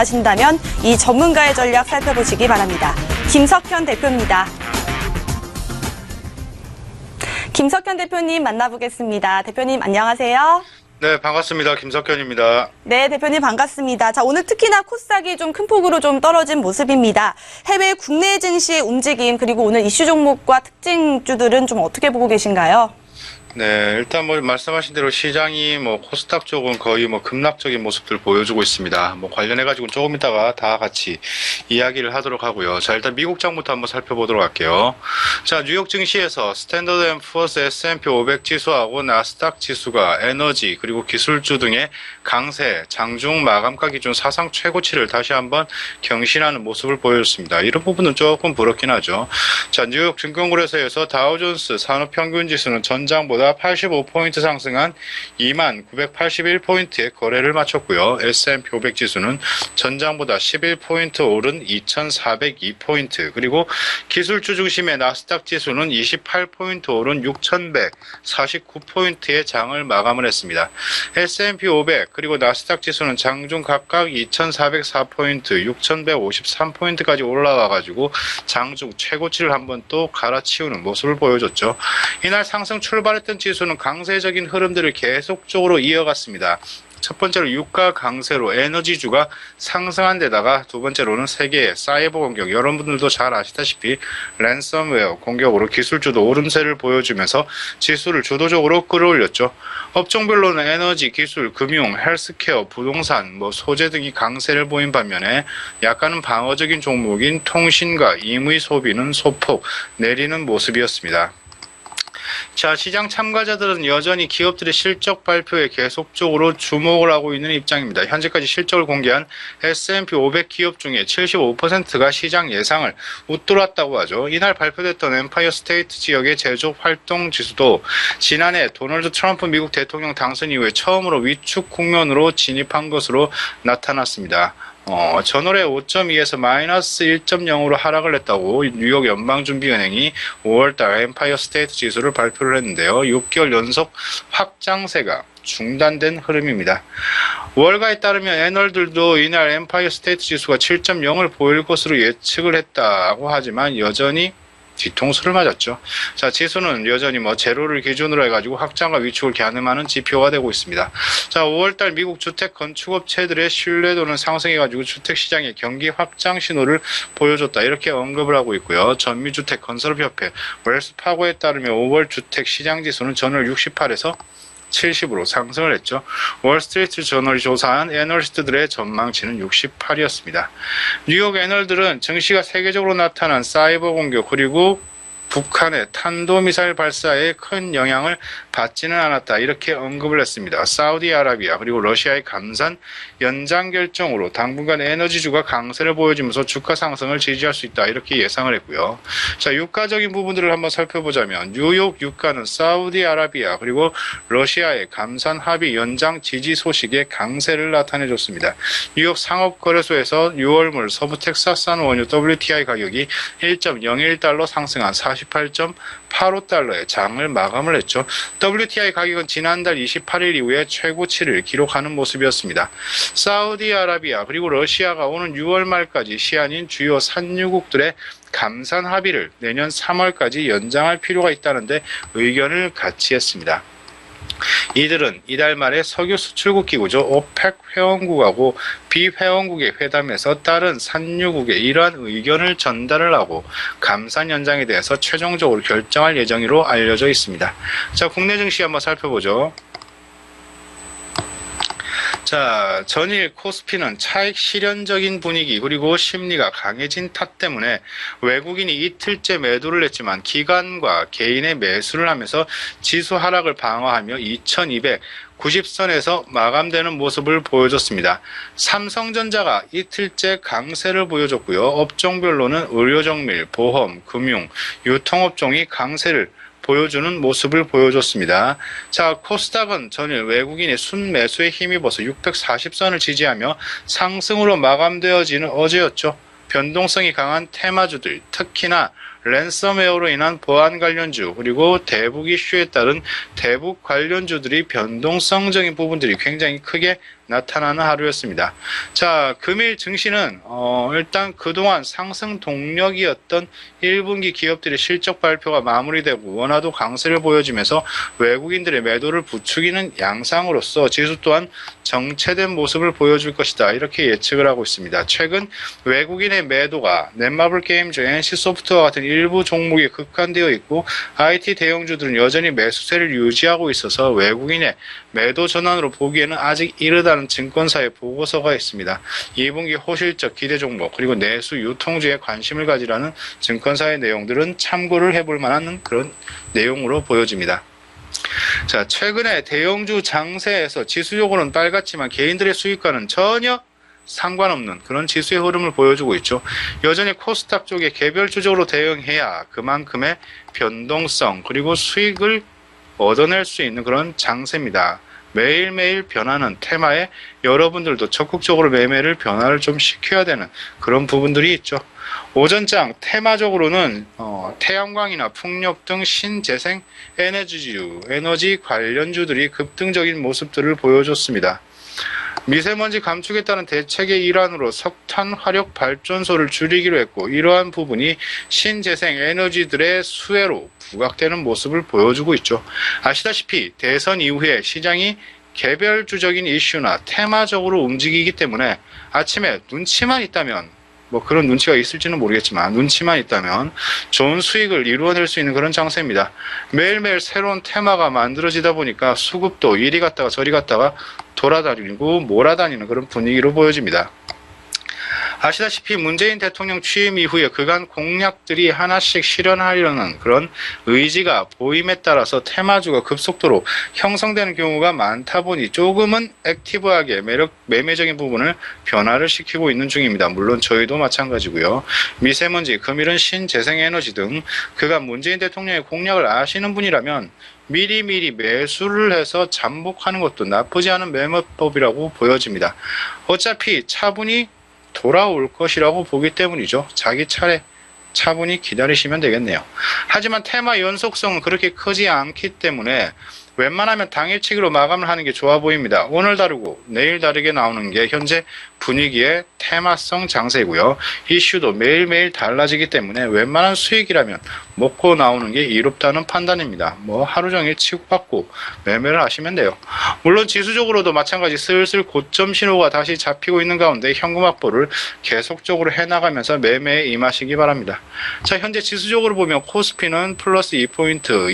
원하신다면 이 전문가의 전략 살펴보시기 바랍니다. 김석현 대표입니다. 김석현 대표님 만나보겠습니다. 대표님 안녕하세요. 네, 반갑습니다. 김석현입니다. 네, 대표님 반갑습니다. 자, 오늘 특히나 코스닥이 좀 큰 폭으로 좀 떨어진 모습입니다. 해외 국내 증시의 움직임 그리고 오늘 이슈 종목과 특징주들은 좀 어떻게 보고 계신가요? 네, 일단 말씀하신 대로 시장이 코스닥 쪽은 거의 급락적인 모습들 보여주고 있습니다. 관련해가지고 조금 이따가 다 같이 이야기를 하도록 하고요. 자, 일단 미국장부터 한번 살펴보도록 할게요. 자, 뉴욕 증시에서 스탠더드 앤 푸어스 S&P 500 지수하고 나스닥 지수가 에너지 그리고 기술주 등의 강세, 장중 마감가 기준 사상 최고치를 다시 한번 경신하는 모습을 보여줬습니다. 이런 부분은 조금 부럽긴 하죠. 자, 뉴욕 증권거래소에서 다우존스 산업평균지수는 전장보다 85포인트 상승한 2981포인트의 거래를 마쳤고요. S&P 500 지수는 전장보다 11포인트 오른 2402포인트, 그리고 기술주 중심의 나스닥 지수는 28포인트 오른 6149포인트의 장을 마감을 했습니다. S&P 500 그리고 나스닥 지수는 장중 각각 2404포인트, 6153포인트까지 올라가가지고 장중 최고치를 한번 또 갈아치우는 모습을 보여줬죠. 이날 상승 출발했던 지수는 강세적인 흐름들을 계속적으로 이어갔습니다. 첫 번째로 유가 강세로 에너지주가 상승한 데다가 두 번째로는 세계의 사이버 공격, 여러분들도 잘 아시다시피 랜섬웨어 공격으로 기술주도 오름세를 보여주면서 지수를 주도적으로 끌어올렸죠. 업종별로는 에너지, 기술, 금융, 헬스케어, 부동산, 소재 등이 강세를 보인 반면에 약간은 방어적인 종목인 통신과 임의 소비는 소폭 내리는 모습이었습니다. 자, 시장 참가자들은 여전히 기업들의 실적 발표에 계속적으로 주목을 하고 있는 입장입니다. 현재까지 실적을 공개한 S&P 500 기업 중에 75%가 시장 예상을 웃돌았다고 하죠. 이날 발표됐던 엠파이어 스테이트 지역의 제조업 활동 지수도 지난해 도널드 트럼프 미국 대통령 당선 이후에 처음으로 위축 국면으로 진입한 것으로 나타났습니다. 전월에 5.2에서 마이너스 1.0으로 하락을 했다고 뉴욕 연방준비은행이 5월달 엠파이어 스테이트 지수를 발표를 했는데요. 6개월 연속 확장세가 중단된 흐름입니다. 월가에 따르면 애널들도 이날 엠파이어 스테이트 지수가 7.0을 보일 것으로 예측을 했다고 하지만 여전히 뒤통수를 맞았죠. 자, 지수는 여전히 제로를 기준으로 해가지고 확장과 위축을 가늠하는 지표가 되고 있습니다. 자, 5월달 미국 주택 건축업체들의 신뢰도는 상승해가지고 주택시장의 경기 확장 신호를 보여줬다, 이렇게 언급을 하고 있고요. 전미주택 건설업협회 웰스파고에 따르면 5월 주택시장 지수는 전월 68에서 70으로 상승을 했죠. 월스트리트 저널이 조사한 애널리스트들의 전망치는 68이었습니다. 뉴욕 애널들은 증시가 세계적으로 나타난 사이버 공격 그리고 북한의 탄도미사일 발사에 큰 영향을 받지는 않았다, 이렇게 언급을 했습니다. 사우디아라비아 그리고 러시아의 감산 연장 결정으로 당분간 에너지주가 강세를 보여주면서 주가 상승을 지지할 수 있다, 이렇게 예상을 했고요. 자, 유가적인 부분들을 한번 살펴보자면 뉴욕 유가는 사우디아라비아 그리고 러시아의 감산 합의 연장 지지 소식에 강세를 나타내줬습니다. 뉴욕 상업거래소에서 6월물 서부 텍사스산 원유 WTI 가격이 1.01달러 상승한 48.85달러의 장을 마감을 했죠. WTI 가격은 지난달 28일 이후에 최고치를 기록하는 모습이었습니다. 사우디아라비아 그리고 러시아가 오는 6월 말까지 시한인 주요 산유국들의 감산 합의를 내년 3월까지 연장할 필요가 있다는데 의견을 같이 했습니다. 이들은 이달 말에 석유 수출국 기구죠. 오펙 회원국하고 비회원국의 회담에서 다른 산유국에 이러한 의견을 전달을 하고 감산 연장에 대해서 최종적으로 결정할 예정으로 알려져 있습니다. 자, 국내 증시 한번 살펴보죠. 자, 전일 코스피는 차익 실현적인 분위기 그리고 심리가 강해진 탓 때문에 외국인이 이틀째 매도를 했지만 기관과 개인의 매수를 하면서 지수 하락을 방어하며 2290선에서 마감되는 모습을 보여줬습니다. 삼성전자가 이틀째 강세를 보여줬고요. 업종별로는 의료정밀, 보험, 금융, 유통업종이 강세를 보여주는 모습을 보여줬습니다. 자, 코스닥은 전일 외국인의 순매수에 힘입어서 640선을 지지하며 상승으로 마감되어지는 어제였죠. 변동성이 강한 테마주들, 특히나 랜섬웨어로 인한 보안 관련주 그리고 대북 이슈에 따른 대북 관련주들이 변동성적인 부분들이 굉장히 크게 나타나는 하루였습니다. 자, 금일 증시는 일단 그동안 상승 동력이었던 1분기 기업들의 실적 발표가 마무리되고 원화도 강세를 보여주면서 외국인들의 매도를 부추기는 양상으로서 지수 또한 정체된 모습을 보여줄 것이다. 이렇게 예측을 하고 있습니다. 최근 외국인의 매도가 넷마블 게임즈, NC소프트와 같은 일부 종목에 급감되어 있고 IT 대형주들은 여전히 매수세를 유지하고 있어서 외국인의 매도 전환으로 보기에는 아직 이르다는 증권사의 보고서가 있습니다. 2분기 호실적 기대 종목 그리고 내수 유통주에 관심을 가지라는 증권사의 내용들은 참고를 해볼 만한 그런 내용으로 보여집니다. 자, 최근에 대형주 장세에서 지수적으로는 빨갛지만 개인들의 수익과는 전혀 상관없는 그런 지수의 흐름을 보여주고 있죠. 여전히 코스닥 쪽에 개별주적으로 대응해야 그만큼의 변동성 그리고 수익을 얻어낼 수 있는 그런 장세입니다. 매일매일 변하는 테마에 여러분들도 적극적으로 매매를 변화를 좀 시켜야 되는 그런 부분들이 있죠. 오전장 테마적으로는 태양광이나 풍력 등 신재생 에너지 관련주들이 급등적인 모습들을 보여줬습니다. 미세먼지 감축에 따른 대책의 일환으로 석탄 화력 발전소를 줄이기로 했고 이러한 부분이 신재생 에너지들의 수혜로 부각되는 모습을 보여주고 있죠. 아시다시피 대선 이후에 시장이 개별주적인 이슈나 테마적으로 움직이기 때문에 아침에 눈치만 있다면 그런 눈치가 있을지는 모르겠지만 눈치만 있다면 좋은 수익을 이루어낼 수 있는 그런 장세입니다. 매일매일 새로운 테마가 만들어지다 보니까 수급도 이리 갔다가 저리 갔다가 돌아다니고 몰아다니는 그런 분위기로 보여집니다. 아시다시피 문재인 대통령 취임 이후에 그간 공약들이 하나씩 실현하려는 그런 의지가 보임에 따라서 테마주가 급속도로 형성되는 경우가 많다 보니 조금은 액티브하게 매매적인 부분을 변화를 시키고 있는 중입니다. 물론 저희도 마찬가지고요. 미세먼지, 금일은 신재생에너지 등 그간 문재인 대통령의 공약을 아시는 분이라면 미리미리 매수를 해서 잠복하는 것도 나쁘지 않은 매매법이라고 보여집니다. 어차피 차분히 돌아올 것이라고 보기 때문이죠. 자기 차례 차분히 기다리시면 되겠네요. 하지만 테마 연속성은 그렇게 크지 않기 때문에 웬만하면 당일치기로 마감을 하는 게 좋아 보입니다. 오늘 다르고 내일 다르게 나오는 게 현재 분위기의 테마성 장세고요. 이슈도 매일매일 달라지기 때문에 웬만한 수익이라면 먹고 나오는 게 이롭다는 판단입니다. 하루 종일 치고받고 매매를 하시면 돼요. 물론 지수적으로도 마찬가지 슬슬 고점 신호가 다시 잡히고 있는 가운데 현금 확보를 계속적으로 해나가면서 매매에 임하시기 바랍니다. 자, 현재 지수적으로 보면 코스피는 플러스 2포인트,